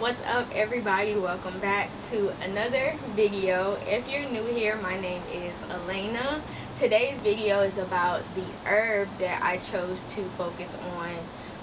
What's up, everybody? Welcome back to another video. If you're new here, my name is Elena. Today's video is about the herb that I chose to focus on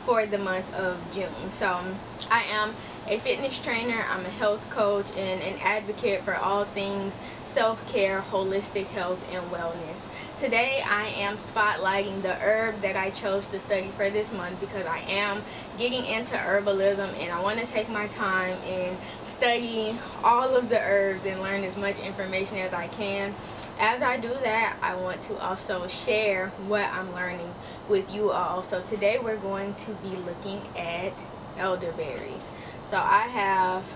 for the month of June. So I am a fitness trainer, I'm a health coach, and an advocate for all things self-care, holistic health, and wellness. Today I am spotlighting the herb that I chose to study for this month because I am getting into herbalism and I want to take my time and study all of the herbs and learn as much information as I can. As I do that, I want to also share what I'm learning with you all. So today we're going to be looking at elderberries. So I have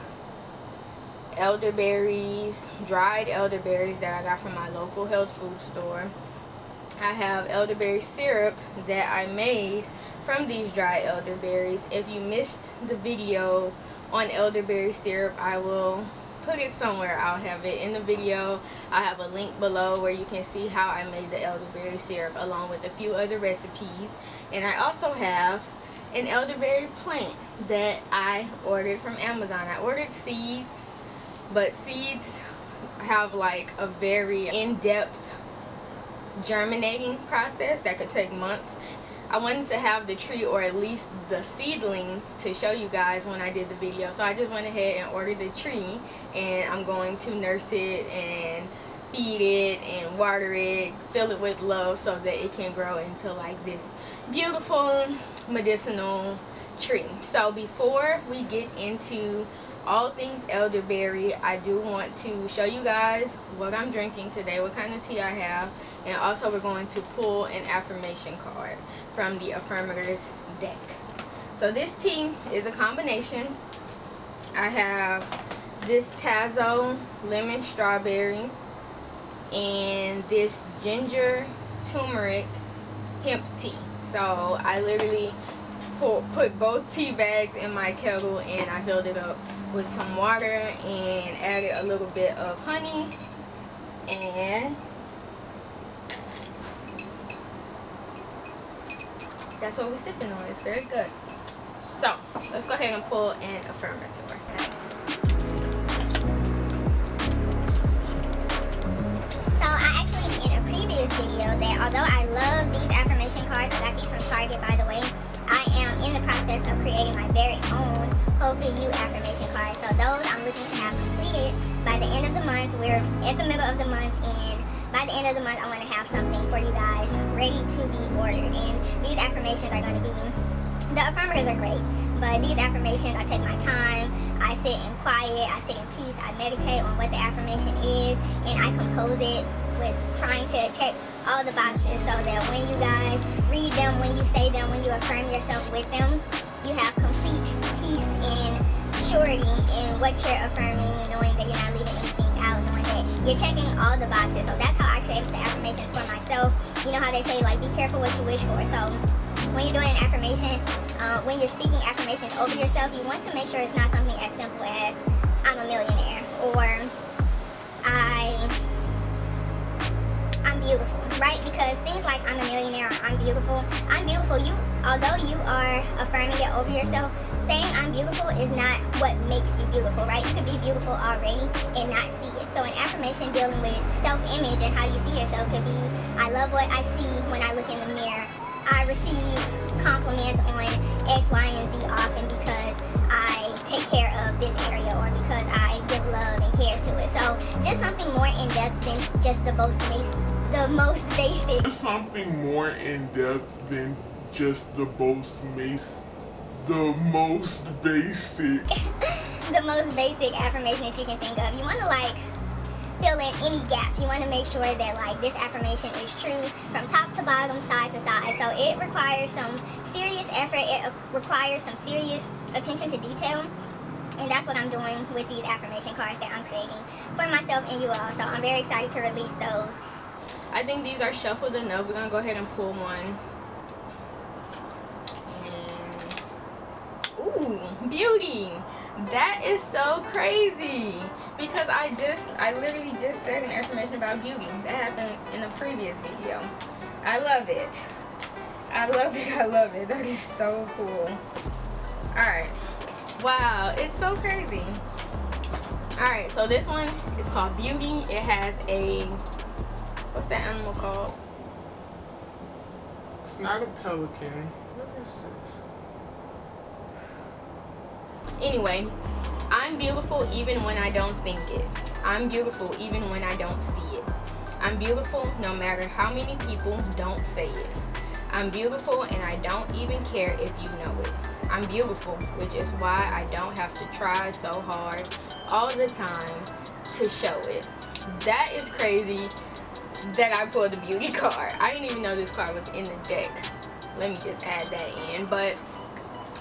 elderberries, dried elderberries that I got from my local health food store. I have elderberry syrup that I made from these dried elderberries. If you missed the video on elderberry syrup, I will put it somewhere. I'll have it in the video. I have a link below where you can see how I made the elderberry syrup along with a few other recipes. And I also have an elderberry plant that I ordered from Amazon. I ordered seeds, but seeds have like a very in-depth germinating process that could take months. I wanted to have the tree, or at least the seedlings, to show you guys when I did the video. So I just went ahead and ordered the tree, and I'm going to nurse it and feed it and water it, fill it with love so that it can grow into like this beautiful medicinal tree. So before we get into all things elderberry, I do want to show you guys what I'm drinking today, what kind of tea I have, and also we're going to pull an affirmation card from the Affirmators deck. So this tea is a combination. I have this TAZO lemon strawberry and this ginger turmeric hemp tea. So I literally put both tea bags in my kettle and I filled it up with some water and added a little bit of honey, and that's what we're sipping on. It's very good. So let's go ahead and pull an affirmator. So I actually, in a previous video, that although I love these affirmation cards, I got these from Target, by the way, I am in the process of creating my very own Hope for You affirmation cards. So those I'm looking to have completed by the end of the month. We're at the middle of the month, and by the end of the month I want to have something for you guys ready to be ordered. And these affirmations are going to be, the affirmators are great, but these affirmations, I take my time, I sit in quiet, I sit in peace, I meditate on what the affirmation is, and I compose it with trying to check all the boxes so that when you guys read them, when you say them, when you affirm yourself with them, you have complete peace and surety in what you're affirming, knowing that you're not leaving anything out, knowing that you're checking all the boxes. So that's how I created the affirmations for myself. You know how they say, like, be careful what you wish for. So when you're doing an affirmation, when you're speaking affirmations over yourself, you want to make sure it's not something as simple as I'm a millionaire, or I'm beautiful, right? Because things like I'm a millionaire, or I'm beautiful, you, although you are affirming it over yourself, saying I'm beautiful is not what makes you beautiful, right? You could be beautiful already and not see it. So an affirmation dealing with self-image and how you see yourself could be, I love what I see when I look in the mirror. I receive compliments on X, Y, and Z often because I take care of this area, or because I give love and care to it. So just something more in-depth than just the most basic. Just something more in-depth than just the most basic. The most basic affirmation that you can think of. You want to like fill in any gaps. You want to make sure that like this affirmation is true from top to bottom, side to side. So it requires some serious effort. It requires some serious attention to detail. And that's what I'm doing with these affirmation cards that I'm creating for myself and you all. So I'm very excited to release those. I think these are shuffled enough. We're gonna go ahead and pull one. And ooh, beauty! That is so crazy because I literally just said an affirmation about beauty. That happened in a previous video. I love it. I love it. I love it. That is so cool. Alright. Wow, it's so crazy. Alright, so this one is called Beauty. It has a, what's that animal called? It's not a pelican. What is this? Anyway, I'm beautiful even when I don't think it. I'm beautiful even when I don't see it. I'm beautiful no matter how many people don't say it. I'm beautiful and I don't even care if you know it. I'm beautiful, which is why I don't have to try so hard all the time to show it. That is crazy that I pulled the beauty card. I didn't even know this card was in the deck. Let me just add that in. But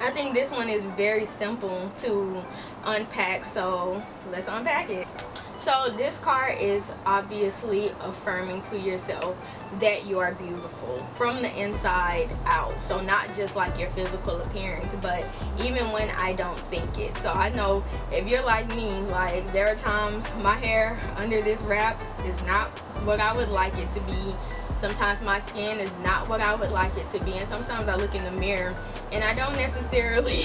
I think this one is very simple to unpack, so let's unpack it. So this card is obviously affirming to yourself that you are beautiful from the inside out. So not just like your physical appearance, but even when I don't think it. So I know if you're like me, like there are times my hair under this wrap is not what I would like it to be. Sometimes my skin is not what I would like it to be, and sometimes I look in the mirror and I don't necessarily,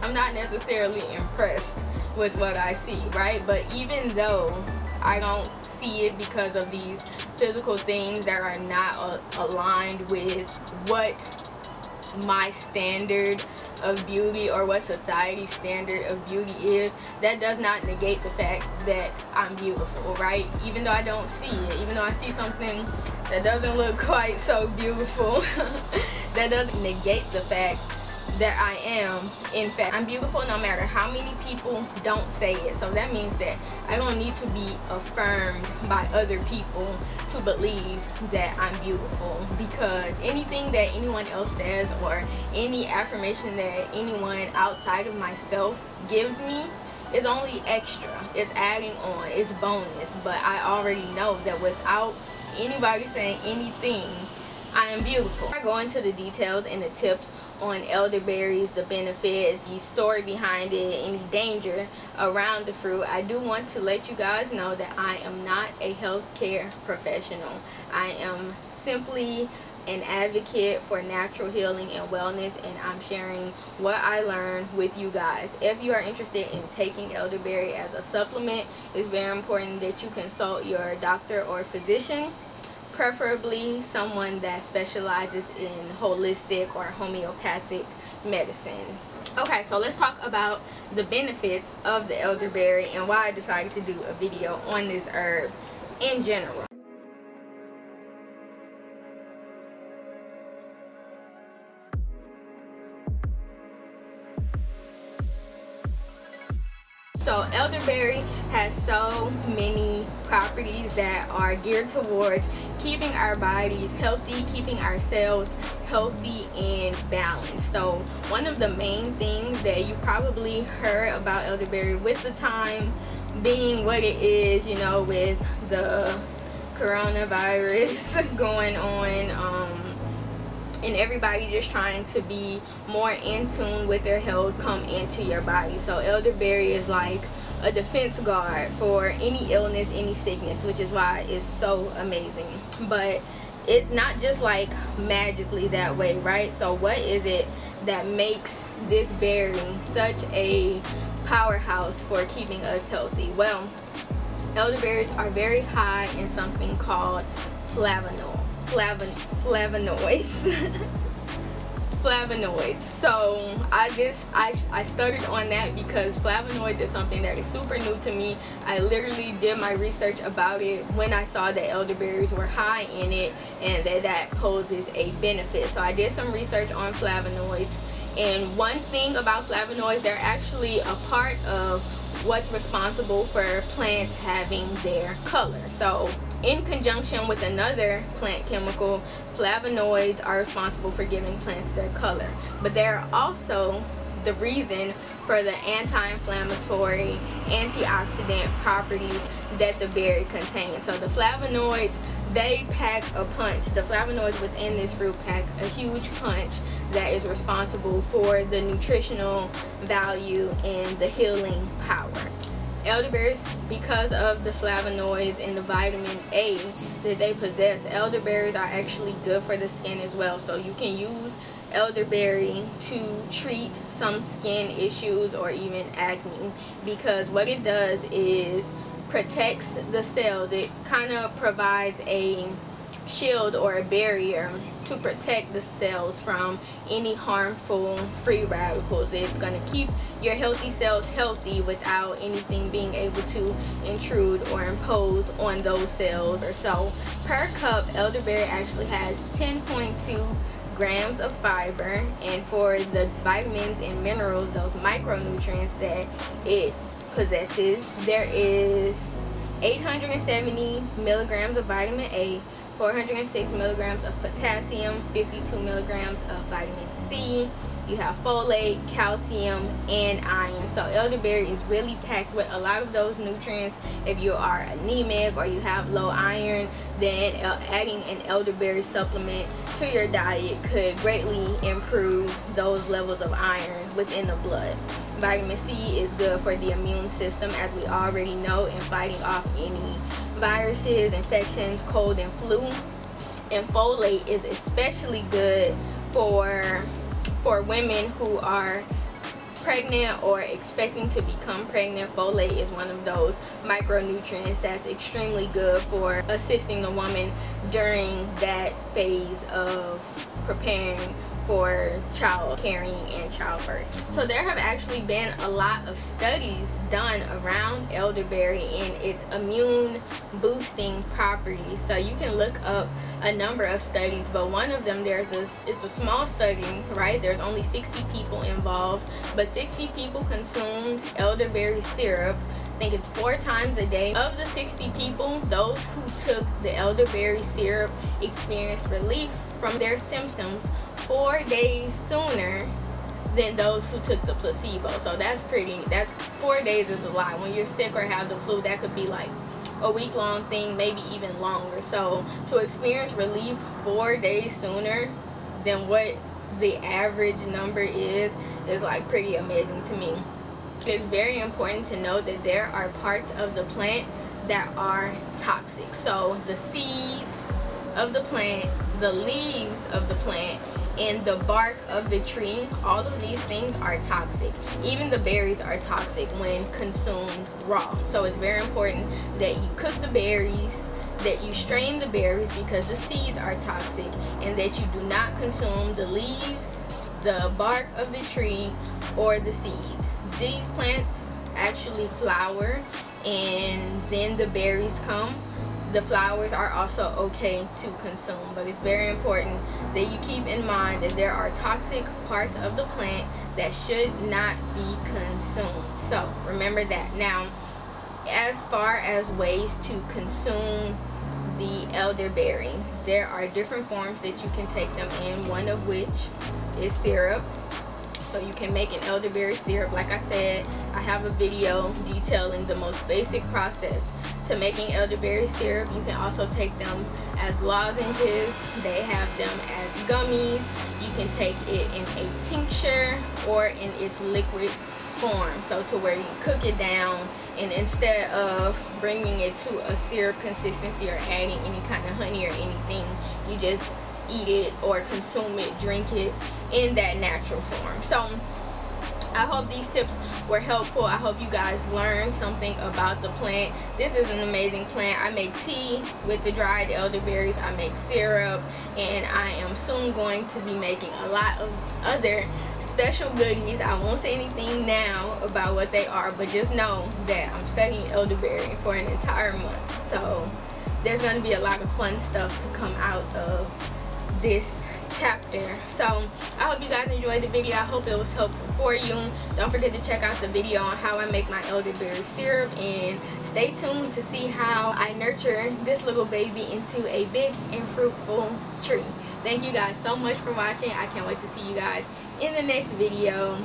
I'm not necessarily impressed with what I see, right? But even though I don't see it because of these physical things that are not aligned with what my standard of beauty or what society's standard of beauty is, that does not negate the fact that I'm beautiful, right? Even though I don't see it, even though I see something that doesn't look quite so beautiful, that doesn't negate the fact that I am, in fact, I'm beautiful no matter how many people don't say it. So that means that I don't need to be affirmed by other people to believe that I'm beautiful, because anything that anyone else says or any affirmation that anyone outside of myself gives me is only extra. It's adding on, it's bonus. But I already know that without anybody saying anything, I am beautiful. Before I go into the details and the tips on elderberries, the benefits, the story behind it, any danger around the fruit, I do want to let you guys know that I am not a healthcare professional. I am simply an advocate for natural healing and wellness, and I'm sharing what I learned with you guys. If you are interested in taking elderberry as a supplement, it's very important that you consult your doctor or physician, preferably someone that specializes in holistic or homeopathic medicine. Okay, so let's talk about the benefits of the elderberry and why I decided to do a video on this herb in general. So elderberry has so many properties that are geared towards keeping our bodies healthy, keeping ourselves healthy and balanced. So one of the main things that you've probably heard about elderberry, with the time being what it is, you know, with the coronavirus going on, and everybody just trying to be more in tune with their health, come into your body. So elderberry is like a defense guard for any illness, any sickness, which is why it's so amazing. But it's not just like magically that way, right? So what is it that makes this berry such a powerhouse for keeping us healthy? Well, elderberries are very high in something called flavonoids. Flavonoids. So I started on that because flavonoids is something that is super new to me. I literally did my research about it when I saw that elderberries were high in it and that poses a benefit. So I did some research on flavonoids, and one thing about flavonoids, they're actually a part of what's responsible for plants having their color. So in conjunction with another plant chemical, flavonoids are responsible for giving plants their color. But they're also the reason for the anti-inflammatory, antioxidant properties that the berry contains. So the flavonoids, they pack a punch. The flavonoids within this fruit pack a huge punch that is responsible for the nutritional value and the healing power. Elderberries, because of the flavonoids and the vitamin A that they possess, elderberries are actually good for the skin as well. So you can use elderberry to treat some skin issues or even acne, because what it does is protects the cells. It kind of provides a shield or a barrier to protect the cells from any harmful free radicals. It's going to keep your healthy cells healthy without anything being able to intrude or impose on those cells. Or so per cup, elderberry actually has 10.2 grams of fiber, and for the vitamins and minerals, those micronutrients that it possesses, there is 870 milligrams of vitamin A, 406 milligrams of potassium, 52 milligrams of vitamin C. You have folate, calcium, and iron. So elderberry is really packed with a lot of those nutrients. If you are anemic or you have low iron, then adding an elderberry supplement to your diet could greatly improve those levels of iron within the blood. Vitamin C is good for the immune system, as we already know, in fighting off any viruses, infections, cold and flu. And folate is especially good for women who are pregnant or expecting to become pregnant. Folate is one of those micronutrients that's extremely good for assisting the woman during that phase of preparing for child carrying and childbirth. So there have actually been a lot of studies done around elderberry and its immune boosting properties. So you can look up a number of studies, but one of them, it's a small study, right? There's only 60 people involved, but 60 people consumed elderberry syrup. I think it's 4 times a day. Of the 60 people, those who took the elderberry syrup experienced relief from their symptoms 4 days sooner than those who took the placebo. So that's 4 days is a lot. When you're sick or have the flu, that could be like a week-long thing, maybe even longer. So to experience relief 4 days sooner than what the average number is like pretty amazing to me. It's very important to know that there are parts of the plant that are toxic. So the seeds of the plant, the leaves of the plant, and the bark of the tree, all of these things are toxic. Even the berries are toxic when consumed raw. So it's very important that you cook the berries, that you strain the berries because the seeds are toxic, and that you do not consume the leaves, the bark of the tree, or the seeds. These plants actually flower and then the berries come. The flowers are also okay to consume, but it's very important that you keep in mind that there are toxic parts of the plant that should not be consumed. So remember that. Now, as far as ways to consume the elderberry, there are different forms that you can take them in, one of which is syrup. So you can make an elderberry syrup. Like I said, I have a video detailing the most basic process to making elderberry syrup. You can also take them as lozenges. They have them as gummies. You can take it in a tincture or in its liquid form, so to where you cook it down, and instead of bringing it to a syrup consistency or adding any kind of honey or anything, you just eat it or consume it, drink it in that natural form. So I hope these tips were helpful. I hope you guys learned something about the plant. This is an amazing plant. I make tea with the dried elderberries. I make syrup, and I am soon going to be making a lot of other special goodies. I won't say anything now about what they are, but just know that I'm studying elderberry for an entire month. So there's going to be a lot of fun stuff to come out of this chapter. So I hope you guys enjoyed the video. I hope it was helpful for you. Don't forget to check out the video on how I make my elderberry syrup, and stay tuned to see how I nurture this little baby into a big and fruitful tree. Thank you guys so much for watching. I can't wait to see you guys in the next video.